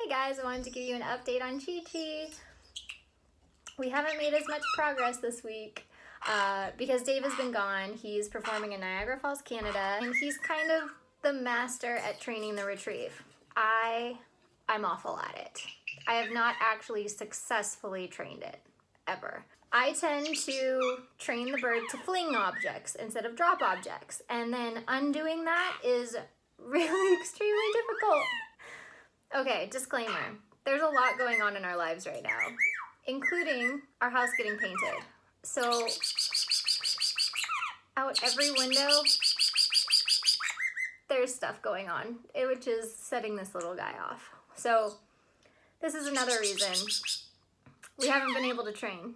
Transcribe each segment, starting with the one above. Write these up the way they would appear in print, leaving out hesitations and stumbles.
guys, I wanted to give you an update on Chi-Chi. We haven't made as much progress this week because Dave has been gone. He's performing in Niagara Falls, Canada, and he's kind of the master at training the retrieve. I'm awful at it. I have not actually successfully trained it, ever. I tend to train the bird to fling objects instead of drop objects, and then undoing that is really extremely difficult. Okay, disclaimer. There's a lot going on in our lives right now, including our house getting painted. So, out every window, there's stuff going on, which is setting this little guy off. So, this is another reason we haven't been able to train,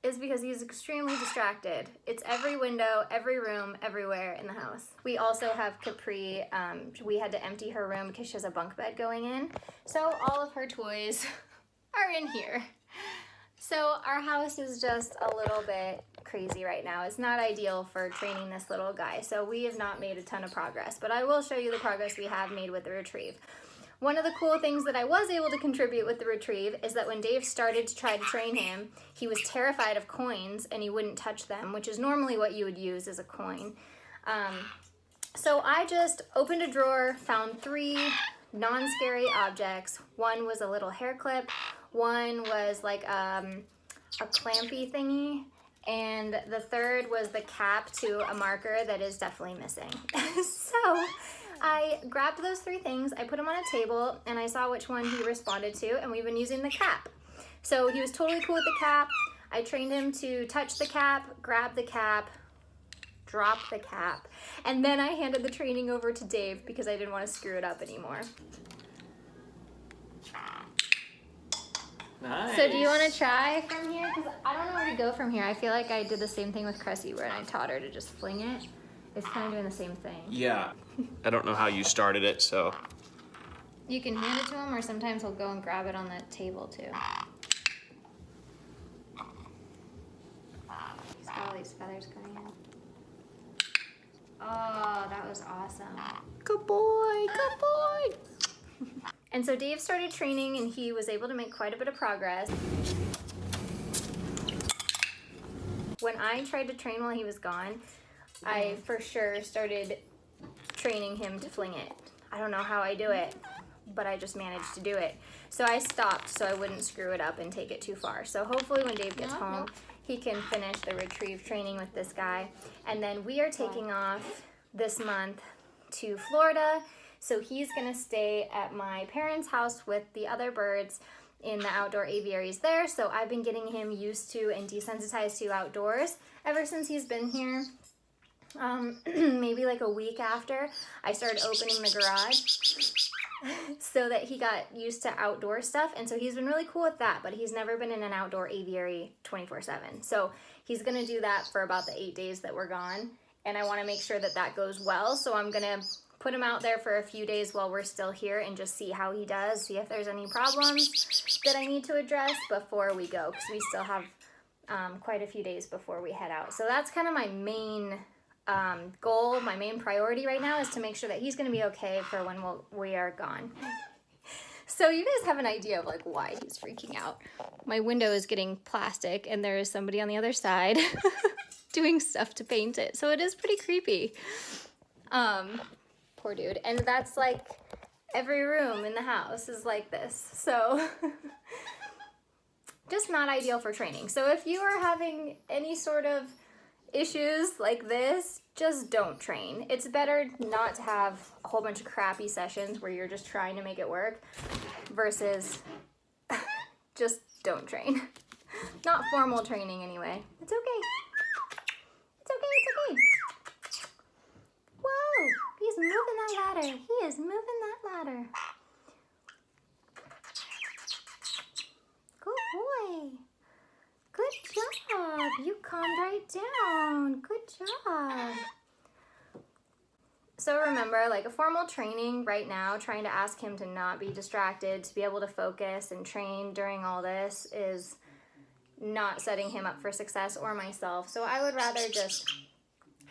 is because he's extremely distracted. It's every window, every room, everywhere in the house. We also have Capri. We had to empty her room because she has a bunk bed going in. So all of her toys are in here. So our house is just a little bit crazy right now. It's not ideal for training this little guy. So we have not made a ton of progress, but I will show you the progress we have made with the retrieve. One of the cool things that I was able to contribute with the retrieve is that when Dave started to try to train him, he was terrified of coins and he wouldn't touch them, which is normally what you would use as a coin. So I just opened a drawer, found 3 non-scary objects. One was a little hair clip, one was like a clampy thingy, and the third was the cap to a marker that is definitely missing. So I grabbed those 3 things, I put them on a table, and I saw which one he responded to, and we've been using the cap. So he was totally cool with the cap. I trained him to touch the cap, grab the cap, drop the cap, and then I handed the training over to Dave because I didn't want to screw it up anymore. Nice. So do you want to try from here? Because I don't know where to go from here. I feel like I did the same thing with Cressi where I taught her to just fling it. It's kind of doing the same thing. Yeah. I don't know how you started it, so. You can hand it to him, or sometimes he'll go and grab it on the table too. He's got all these feathers going in. Oh, that was awesome. Good boy, good boy. And so Dave started training and he was able to make quite a bit of progress. When I tried to train while he was gone, I for sure started training him to fling it. I don't know how I do it, but I just managed to do it. So I stopped so I wouldn't screw it up and take it too far. So hopefully when Dave gets home, he can finish the retrieve training with this guy. And then we are taking off this month to Florida. So he's gonna stay at my parents' house with the other birds in the outdoor aviaries there. So I've been getting him used to and desensitized to outdoors ever since he's been here. Maybe like a week after I started opening the garage so that he got used to outdoor stuff, and so he's been really cool with that, but he's never been in an outdoor aviary 24/7. So he's gonna do that for about the 8 days that we're gone, and I want to make sure that that goes well. So I'm gonna put him out there for a few days while we're still here and just see how he does, see if there's any problems that I need to address before we go, because we still have quite a few days before we head out. So that's kind of my main goal, my main priority right now, is to make sure that he's gonna be okay for when we are gone. So you guys have an idea of like why he's freaking out. My window is getting plastic and there is somebody on the other side doing stuff to paint it. So it is pretty creepy. Poor dude. And that's like every room in the house is like this. So just not ideal for training. So if you are having any sort of issues like this, just don't train. It's better not to have a whole bunch of crappy sessions where you're just trying to make it work versus just don't train. Not formal training anyway. It's okay. It's okay, it's okay. Whoa, he's moving that ladder. He is moving that ladder. Good boy. Good job. You calmed right down. Good job. So remember, like a formal training right now, trying to ask him to not be distracted, to be able to focus and train during all this is not setting him up for success or myself. So I would rather just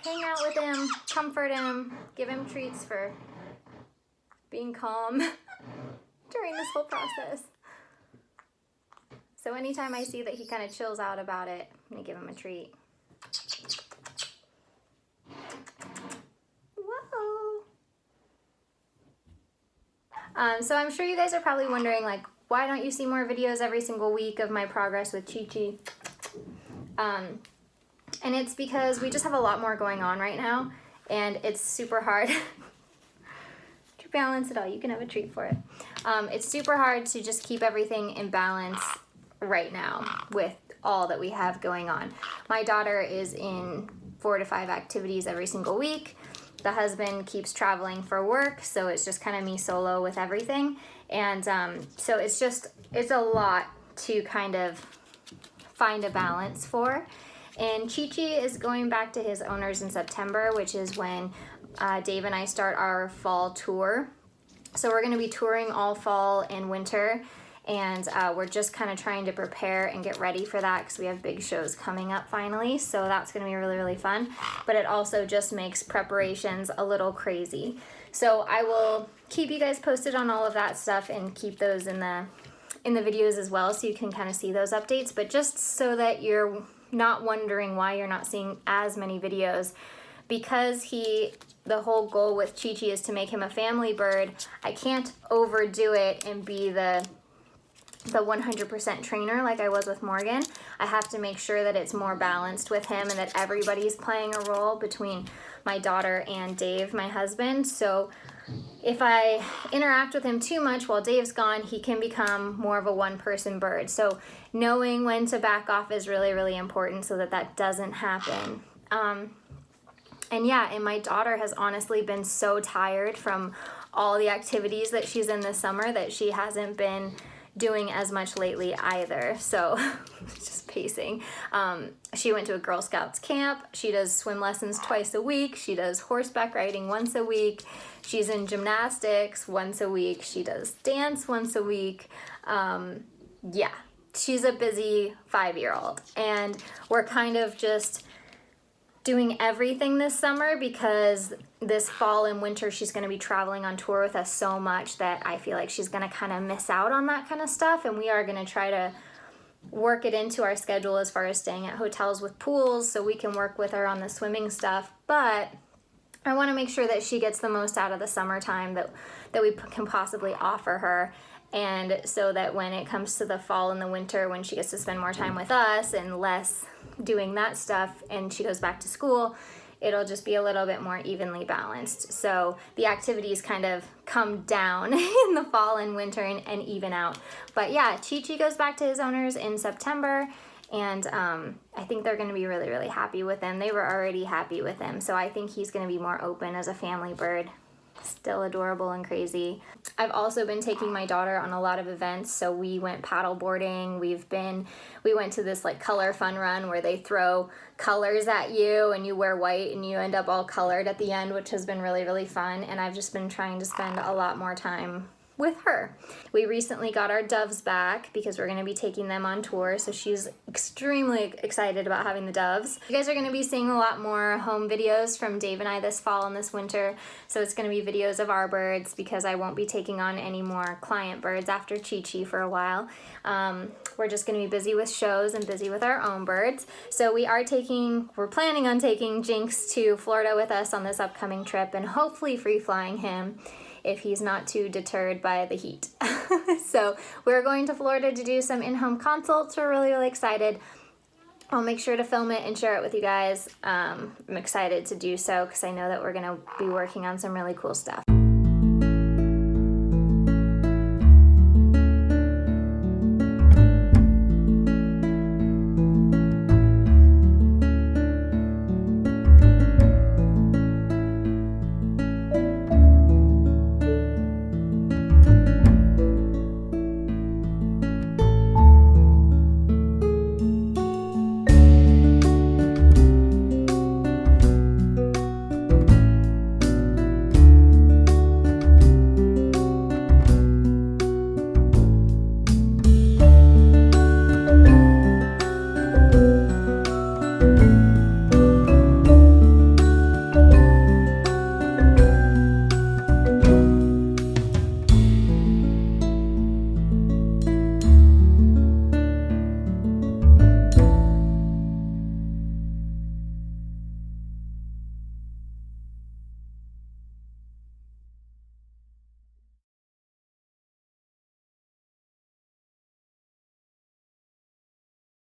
hang out with him, comfort him, give him treats for being calm, during this whole process. So anytime I see that he kind of chills out about it, I'm gonna give him a treat. Whoa. So I'm sure you guys are probably wondering, like, why don't you see more videos every single week of my progress with Chi-Chi? And it's because we just have a lot more going on right now, and it's super hard. To balance it all, you can have a treat for it. It's super hard to just keep everything in balance right now with all that we have going on. My daughter is in 4 to 5 activities every single week. The husband keeps traveling for work, so it's just kind of me solo with everything. And so it's a lot to kind of find a balance for. And Chi-Chi is going back to his owners in September, which is when Dave and I start our fall tour. So we're going to be touring all fall and winter, and we're just kind of trying to prepare and get ready for that because we have big shows coming up finally. So that's going to be really, really fun. But it also just makes preparations a little crazy. So I will keep you guys posted on all of that stuff and keep those in the videos as well, so you can kind of see those updates. But just so that you're not wondering why you're not seeing as many videos, because the whole goal with Chi-Chi is to make him a family bird, I can't overdo it and be the 100% trainer like I was with Morgan. I have to make sure that it's more balanced with him and that everybody's playing a role between my daughter and Dave, my husband. So if I interact with him too much while Dave's gone, he can become more of a one-person bird. So knowing when to back off is really, really important so that that doesn't happen. And yeah, and my daughter has honestly been so tired from all the activities that she's in this summer that she hasn't been doing as much lately either. So just pacing. She went to a Girl Scouts camp. She does swim lessons twice a week. She does horseback riding once a week. She's in gymnastics once a week. She does dance once a week. Yeah, she's a busy 5-year-old. And we're kind of just doing everything this summer because this fall and winter she's going to be traveling on tour with us so much that I feel like she's going to kind of miss out on that kind of stuff, and we are going to try to work it into our schedule as far as staying at hotels with pools so we can work with her on the swimming stuff. But I want to make sure that she gets the most out of the summertime that we can possibly offer her, and so that when it comes to the fall and the winter, when she gets to spend more time with us and less doing that stuff and she goes back to school, it'll just be a little bit more evenly balanced. So the activities kind of come down in the fall and winter and even out. But yeah, Chi-Chi goes back to his owners in September, and I think they're going to be really, really happy with him. They were already happy with him, so I think he's going to be more open as a family bird. Still adorable and crazy. I've also been taking my daughter on a lot of events. So we went paddle boarding. We went to this like color fun run where they throw colors at you and you wear white and you end up all colored at the end, which has been really, really fun. And I've just been trying to spend a lot more time with her. We recently got our doves back because we're going to be taking them on tour, so she's extremely excited about having the doves. You guys are going to be seeing a lot more home videos from Dave and I this fall and this winter, so it's going to be videos of our birds because I won't be taking on any more client birds after Chi-Chi for a while. We're just going to be busy with shows and busy with our own birds. So we're planning on taking JINX to Florida with us on this upcoming trip and hopefully free flying him if he's not too deterred by the heat. So we're going to Florida to do some in-home consults. We're really, really excited. I'll make sure to film it and share it with you guys. I'm excited to do so because I know that we're going to be working on some really cool stuff.